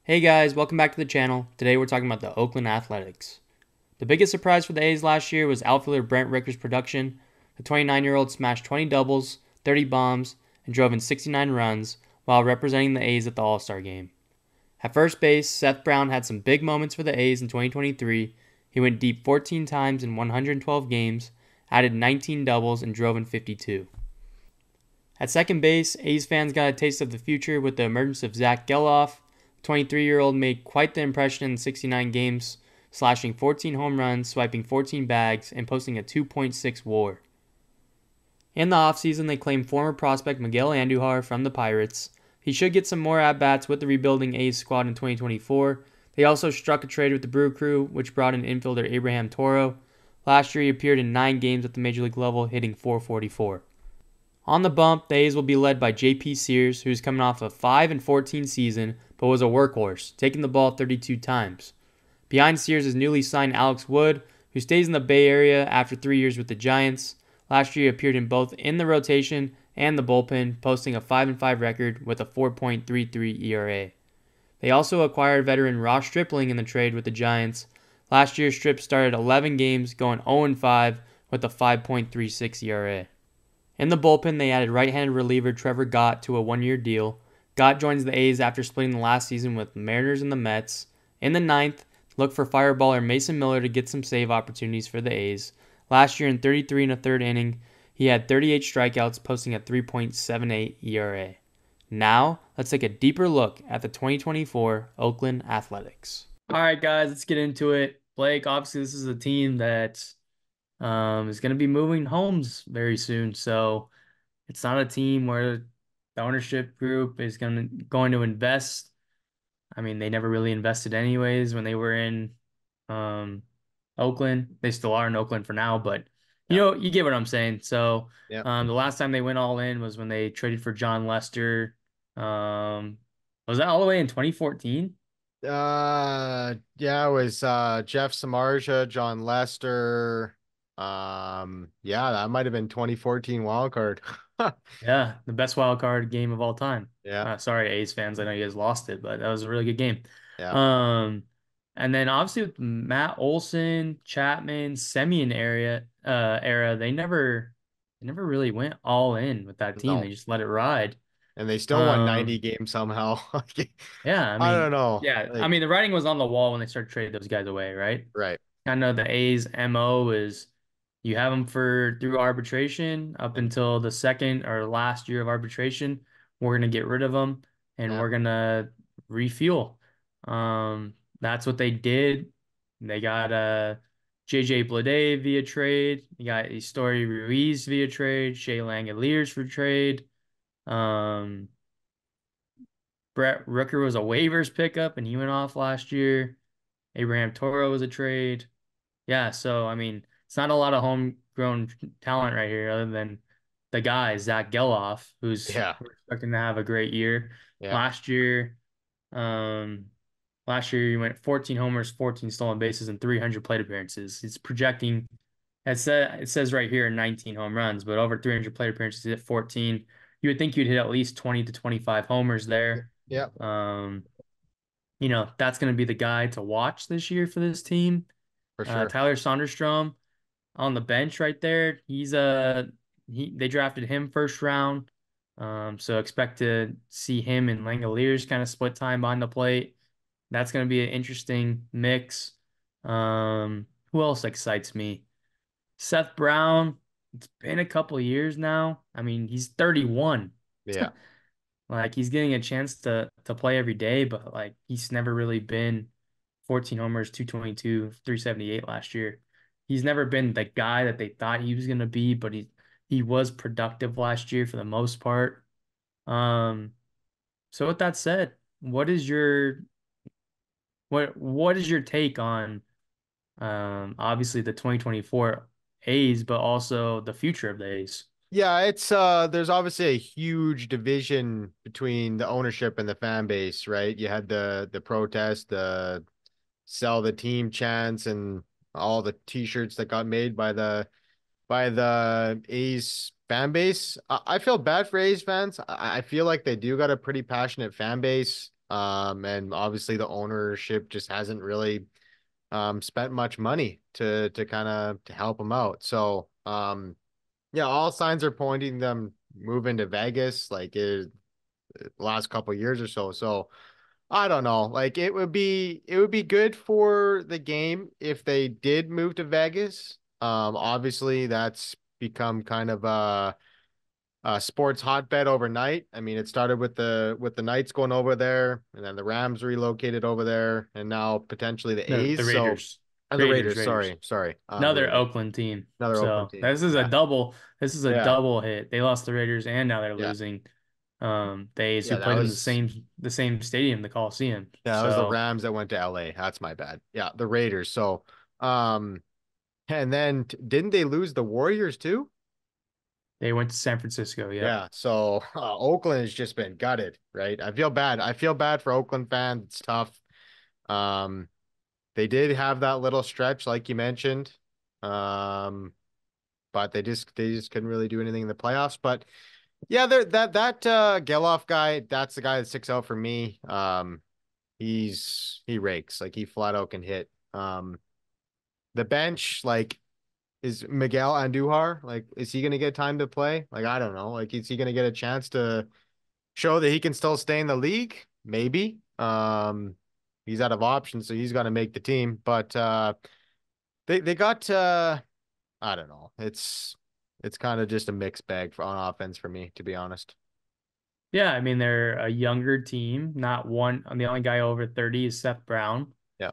Hey guys, welcome back to the channel. Today we're talking about the Oakland Athletics. The biggest surprise for the A's last year was outfielder Brent Ricker's production. The 29-year-old smashed 20 doubles, 30 bombs, and drove in 69 runs while representing the A's at the All-Star game. At first base, Seth Brown had some big moments for the A's in 2023. He went deep 14 times in 112 games, added 19 doubles, and drove in 52. At second base, A's fans got a taste of the future with the emergence of Zach Geloff. The 23-year-old made quite the impression in 69 games, slashing 14 home runs, swiping 14 bags, and posting a 2.6 WAR. In the offseason, they claimed former prospect Miguel Andujar from the Pirates. He should get some more at-bats with the rebuilding A's squad in 2024. They also struck a trade with the Brew Crew, which brought in infielder Abraham Toro. Last year, he appeared in 9 games at the Major League level, hitting .444. On the bump, the A's will be led by J.P. Sears, who's coming off a 5-14 season, but was a workhorse, taking the ball 32 times. Behind Sears is newly signed Alex Wood, who stays in the Bay Area after 3 years with the Giants. Last year, he appeared in both in the rotation and the bullpen, posting a 5-5 record with a 4.33 ERA. They also acquired veteran Ross Stripling in the trade with the Giants. Last year, Strip started 11 games, going 0-5 with a 5.36 ERA. In the bullpen, they added right-handed reliever Trevor Gott to a one-year deal. Gott joins the A's after splitting the last season with the Mariners and the Mets. In the ninth, look for fireballer Mason Miller to get some save opportunities for the A's. Last year in 33 and a third inning, he had 38 strikeouts, posting a 3.78 ERA. Now, let's take a deeper look at the 2024 Oakland Athletics. All right, guys, let's get into it. Blake, obviously, this is a team that is going to be moving homes very soon. So it's not a team where the ownership group is going to invest. I mean, they never really invested anyways when they were in um, Oakland. They still are in Oakland for now, but Yeah. you get what I'm saying. So Yeah. the last time they went all in was when they traded for John Lester. Was that all the way in 2014? Yeah, it was Jeff Samardzija, John Lester. Yeah, that might have been 2014 wild card. Yeah, the best wild card game of all time. Yeah, Sorry, A's fans. I know you guys lost it, but that was a really good game. yeah. Um, and then obviously with Matt Olson, Chapman, Semien era, they never really went all in with that team. No. They just let it ride. And they still won 90 Um, games somehow. yeah, I I don't mean, know. yeah, I Like, mean the writing was on the wall when they started trading those guys away, right? right. I know the A's MO is you have them for through arbitration up And until the second or last year of arbitration. We're gonna get rid of them and yeah, we're gonna refuel. That's what they did. They got JJ Bleday via trade. You got Story Ruiz via trade. Shea Langeliers for trade. Um, Brett Rooker was a waivers pickup and he went off last year. Abraham Toro was a trade. Yeah, so I mean, it's not a lot of homegrown talent right here, other than the guy Zach Geloff, who's yeah, we're expecting to have a great year. yeah, Last year, um, last year he went 14 homers, 14 stolen bases, and 300 plate appearances. He's projecting. It says right here 19 home runs, but over 300 plate appearances, he hit 14. You would think you'd hit at least 20 to 25 homers there. yeah, Um, that's going to be the guy to watch this year for this team. for sure. Tyler Sonderstrom on the bench right there. They drafted him first round. So expect to see him and Langoliers kind of split time behind the plate. That's going to be an interesting mix. Who else excites me? Seth Brown. It's been a couple years now. I mean, he's 31. Yeah. Like he's getting a chance to play every day, but like he's never really been 14 homers, 222, 378 last year. He's never been the guy that they thought he was gonna be, but he was productive last year for the most part. Um, so with that said, what is your take on obviously the 2024 A's, but also the future of the A's? Yeah, it's there's obviously a huge division between the ownership and the fan base, right? You had the protest, the sell the team chants and all the t-shirts that got made by the A's fan base. I feel bad for A's fans. I feel like they do got a pretty passionate fan base. And obviously the ownership just hasn't really spent much money to kind of to help them out. So yeah, all signs are pointing them moving to Vegas the last couple years or so. So I don't know. Like it would be good for the game if they did move to Vegas. Obviously that's become kind of a sports hotbed overnight. I mean, it started with the Knights going over there, and then the Rams relocated over there, and now potentially the The A's. So, Raiders. and the Raiders, Raiders. Raiders. Sorry. The Another Raiders, Oakland team. another Oakland So team. this is a Yeah, double. This is a yeah, double hit. They lost the Raiders and now they're yeah, losing. The A's who yeah. That played in was the same stadium, the Coliseum. yeah, that was the So Rams that went to LA. That's my bad. Yeah, the Raiders. So, and then didn't they lose the Warriors too? they went to San Francisco. Yep. Yeah. So Oakland has just been gutted, right? I feel bad. I feel bad for Oakland fans. It's tough. Um, They did have that little stretch, like you mentioned, um, but they just couldn't really do anything in the playoffs. But yeah, that Geloff guy, that's the guy that sticks out for me. He rakes, like he flat out can hit. The bench, like, is Miguel Andujar, like, is he gonna get time to play? Like, I don't know. Like, is he gonna get a chance to show that he can still stay in the league? Maybe. He's out of options, so he's gonna make the team. But they got I don't know. It's kind of just a mixed bag for on offense for me, to be honest. Yeah, I mean they're a younger team. Not one. The only guy over 30 is Seth Brown. Yeah.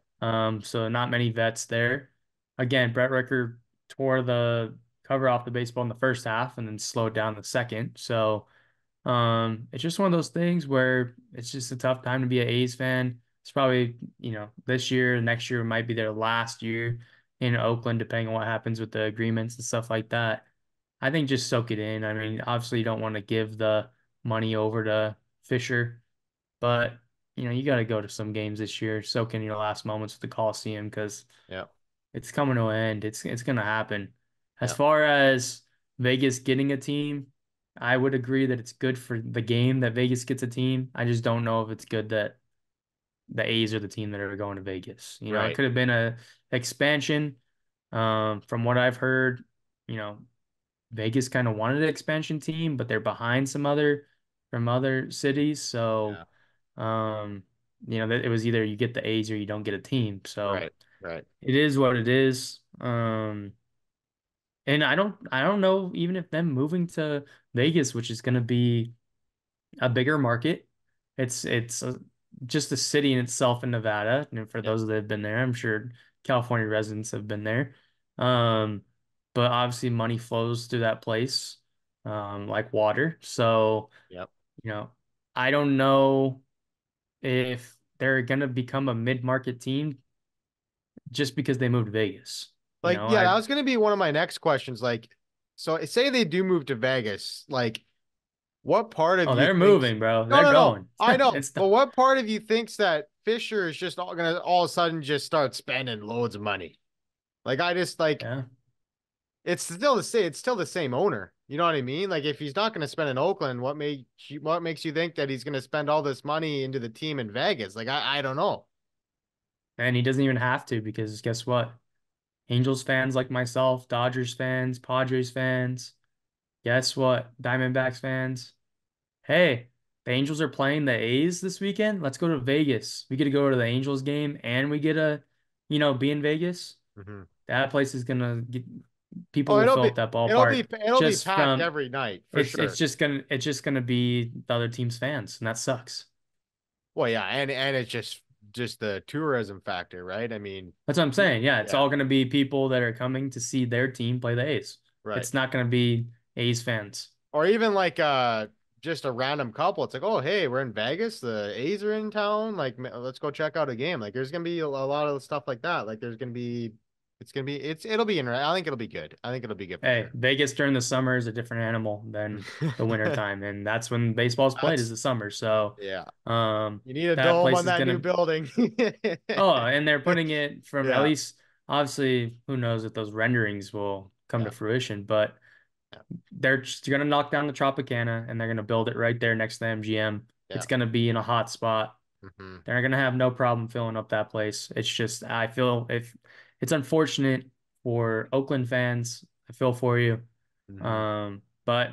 So not many vets there. Again, Brett Ricker tore the cover off the baseball in the first half and then slowed down the second. So it's just one of those things where it's just a tough time to be an A's fan. It's probably, this year, next year might be their last year in Oakland, depending on what happens with the agreements and stuff like that. I think just soak it in. I mean, obviously you don't want to give the money over to Fisher, but you got to go to some games this year, soak in your last moments with the Coliseum because Yeah. it's coming to an end. It's gonna happen. As Yeah. far as Vegas getting a team, I would agree that it's good for the game that Vegas gets a team. I just don't know if it's good that the A's are the team that are going to Vegas. It Right. could have been a expansion. From what I've heard, Vegas kind of wanted an expansion team, but they're behind some other from other cities. So, Yeah. um, that it was either you get the A's or you don't get a team. So Right. Right. it is what it is. And I don't know even if them moving to Vegas, which is going to be a bigger market. It's just a city in itself in Nevada. And for Yeah. those that have been there, I'm sure California residents have been there. Um, but obviously money flows through that place, like water. So, Yep. you know, I don't know if they're going to become a mid-market team just because they moved to Vegas. Like, yeah, that I was gonna be one of my next questions. Like, so say they do move to Vegas, like, what part of Oh, you they're thinks? moving, bro. No, They're no, no. going. I know, It's but the what part of you thinks that Fisher is just all of a sudden just start spending loads of money? Like, I just like yeah. it's still the same owner. You know what I mean? Like if he's not going to spend in Oakland, what makes you think that he's going to spend all this money into the team in Vegas? Like I don't know. And he doesn't even have to because guess what? Angels fans like myself, Dodgers fans, Padres fans, guess what? Diamondbacks fans. Hey, the Angels are playing the A's this weekend. Let's go to Vegas. We get to go to the Angels game and we get to, be in Vegas. Hmm. That place is gonna get people Oh, will it'll fill be up that it'll be ballpark it'll be just packed from every night for it's sure. it's just gonna be the other team's fans, and that sucks. Well, yeah, and it's just the tourism factor, right? I mean, That's what I'm saying. Yeah, it's yeah, all gonna be people that are coming to see their team play the A's. right. It's not gonna be A's fans. Or even like just a random couple. It's like, oh, hey, we're in Vegas. The A's are in town. Like, let's go check out a game. Like, there's gonna be a lot of stuff like that. Like, it'll be interesting. I think it'll be good. I think it'll be good for Hey, sure. Vegas during the summer is a different animal than the winter time, and that's when baseball's played is That's the summer. So, yeah. um, You need a that dome place on is that new gonna. building. Oh, and they're putting it from at Yeah. least obviously who knows if those renderings will come to Yeah. fruition, but Yeah. they're just gonna knock down the Tropicana and they're gonna build it right there next to the MGM. Yeah. It's gonna be in a hot spot. Hmm. They're gonna have no problem filling up that place. It's just I feel if it's unfortunate for Oakland fans. I feel for you. Hmm. But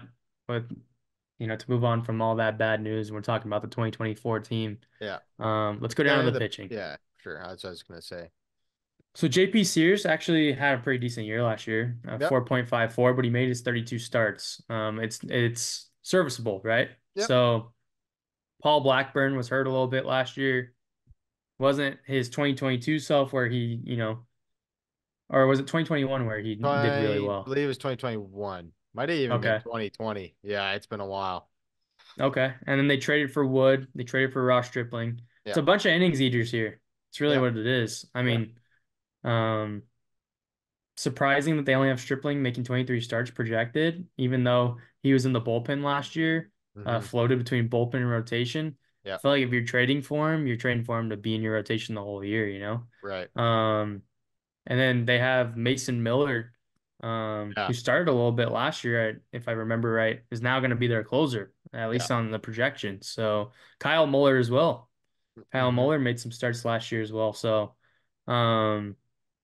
to move on from all that bad news, we're talking about the 2024 team. Yeah. Let's Let's go get down to into the the, pitching. yeah, sure. That's what I was gonna say. So JP Sears actually had a pretty decent year last year, Yep. 4.54, but he made his 32 starts. It's serviceable, right? Yep. So Paul Blackburn was hurt a little bit last year. Wasn't his 2022 self where or was it 2021 where he did really I well? believe it was 2021. Might have even been Okay. 2020. Yeah, it's been a while. Okay. And then they traded for Wood. They traded for Ross Stripling. It's Yep. a bunch of innings eaters here. It's really Yep. what it is. I Yep. mean, um, surprising that they only have Stripling making 23 starts projected, even though he was in the bullpen last year, Hmm. floated between bullpen and rotation. I Yep. feel like if you're trading for him, you're trading for him to be in your rotation the whole year, you Right. know? And then they have Mason Miller, Yeah. who started a little bit last year, if I remember right, is now going to be their closer, at Yeah. least on the projection. So Kyle Muller as well. Kyle Hmm. Muller made some starts last year as well. So um,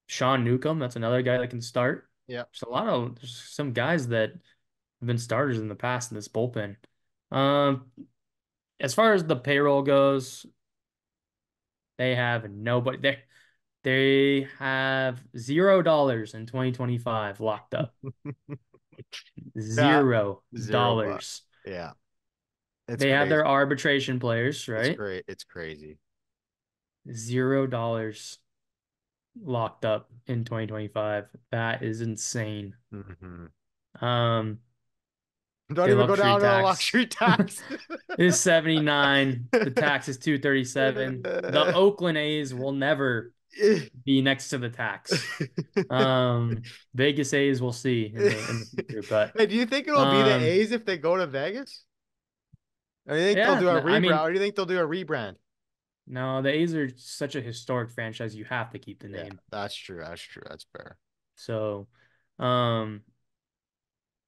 Sean Newcomb, that's another guy that can start. Yep. There's some guys that have been starters in the past in this bullpen. Um, as far as the payroll goes, they have nobody. They have $0 in 2025 locked up. Yeah. $0. $0. Yeah. It's They have their crazy. arbitration players, It's right? great. It's crazy. $0 locked up in 2025. That is insane. Hmm. Um, Don't the even go luxury down to the tax luxury tax. is 79. The tax is 237. The Oakland A's will never be next to the tax. Vegas A's we'll see in the future, but Hey, do you think it'll be the um, A's if they go to Vegas? Or do you think they'll yeah, do a I rebrand? mean, Or do you think they'll do a rebrand? no, the A's are such a historic franchise. You have to keep the Yeah, name. that's true. That's true. That's fair. So, um,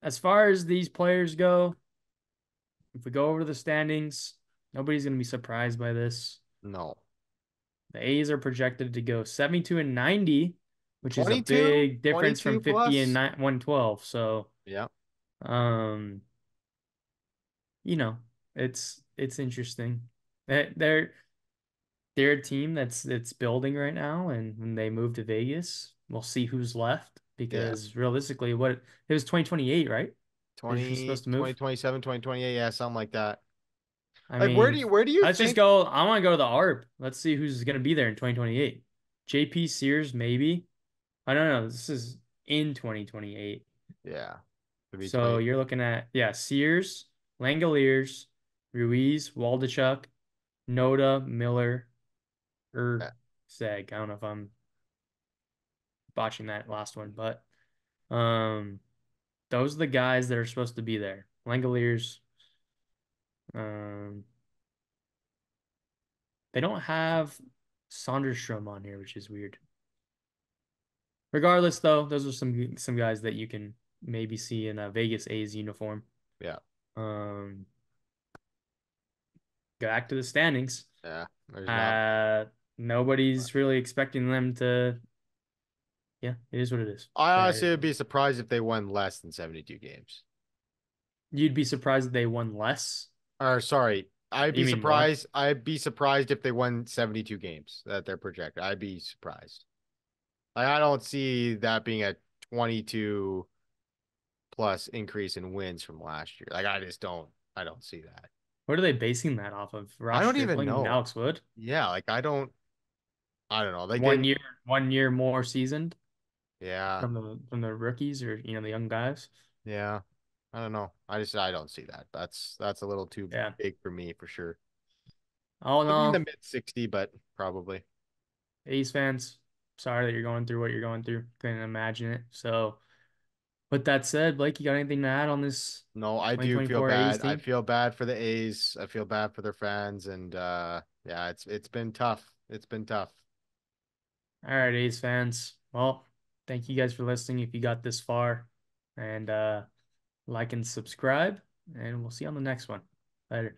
as far as these players go, if we go over the standings, nobody's going to be surprised by this. No. The A's are projected to go 72 and 90, which is a 22? big difference 22 from 50 and plus? 112. So, Yeah. um, you know, it's interesting. They're a team that's building right now, and when they move to Vegas, we'll see who's left Yeah. because realistically, what it was 2028, right? They're supposed 20, to move. 2027, 2028. Yeah, something like that. I Like mean, where do you let's just think? go. I want to go to the ARP. Let's see who's going to be there in 2028. JP Sears, maybe. I don't know. This is in 2028. Yeah. To be So 20. you're looking at, yeah, Sears, Langoliers, Ruiz, Waldachuk, Noda, Miller, Yeah. Zag. I don't know if I'm botching that last one, but um, those are the guys that are supposed to be there. Langoliers, um, they don't have Sonderstrom on here, which is weird. Regardless, though, those are some guys that you can maybe see in a Vegas A's uniform. Yeah. Um, go back to the standings. Yeah. There's not. Uh, Nobody's really expecting them to. Yeah, it is what it is. I That honestly is would what it be is. surprised if they won less than 72 games. You'd be surprised if they won less. Or sorry, You mean more? I'd be surprised if they won 72 games that they're projected. I'd be surprised. Like I don't see that being a 22 plus increase in wins from last year. Like I don't see that. What are they basing that off of? I Ross don't even Stripling and know. Alex Wood? Yeah, like I don't know. Like One they year, 1 year more seasoned yeah, from the rookies or the young guys. yeah. I don't know. I don't see that. That's a little too Yeah. big for me for sure. Oh Maybe in the no, mid 60, but probably. A's fans, sorry that you're going through what you're going through. Couldn't imagine it. So, with that said, Blake, you got anything to add on this No, I do feel 2024 A's bad. I team? feel bad for the A's. I feel bad for their fans and yeah, it's been tough. It's been tough. All right, A's fans. Well, thank you guys for listening if you got this far. And like and subscribe, and we'll see you on the next one. Later.